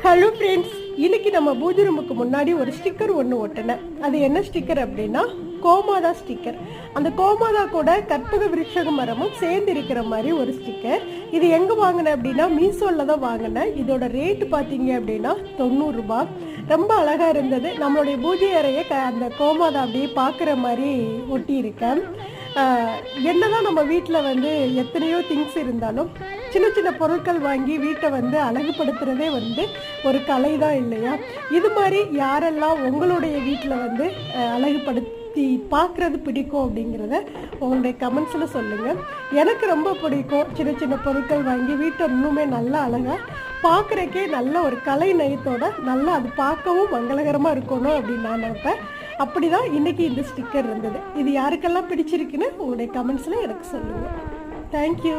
Hello friends, இன்னைக்கு நம்ம பூஜை ரூமுக்கு முன்னாடி ஒரு ஸ்டிக்கர் ஒன்று ஒட்டினேன். அது என்ன ஸ்டிக்கர் அப்படின்னா கோமாதா ஸ்டிக்கர். அந்த கோமாதா கூட கற்பக விருட்சக மரமும் சேர்ந்து இருக்கிற மாதிரி ஒரு ஸ்டிக்கர். இது எங்கே வாங்கினேன் அப்படின்னா மீஷோவில் தான் வாங்கினேன். இதோட ரேட்டு பார்த்தீங்க அப்படின்னா 90 ரூபாய். ரொம்ப அழகாக இருந்தது. நம்மளுடைய பூஜை அறையை அந்த கோமாதா அப்படியே பார்க்குற மாதிரி ஒட்டி இருக்கேன். என்னதான் நம்ம வீட்டில் வந்து எத்தனையோ திங்ஸ் இருந்தாலும் சின்ன சின்ன பொருட்கள் வாங்கி வீட்டை வந்து அழகுபடுத்துறதே வந்து ஒரு கலை தான் இல்லையா? இது மாதிரி யாரெல்லாம் உங்களுடைய வீட்டில் வந்து அழகுபடுத்தி பார்க்குறது பிடிக்கும் அப்படிங்கிறத உங்களுடைய கமெண்ட்ஸில் சொல்லுங்கள். எனக்கு ரொம்ப பிடிக்கும் சின்ன சின்ன பொருட்கள் வாங்கி வீட்டை இன்னுமே நல்லா அழகாக பார்க்குறக்கே நல்ல ஒரு கலை நயத்தோட நல்லா அது பார்க்கவும் மங்களகரமாக இருக்கணும் அப்படின்னு நான் நினைப்பேன். அப்படி தான் இன்றைக்கி இந்த ஸ்டிக்கர் இருந்தது. இது யாருக்கெல்லாம் பிடிச்சிருக்குன்னு உங்களுடைய கமெண்ட்ஸில் எனக்கு சொல்லுங்கள். தேங்க்யூ.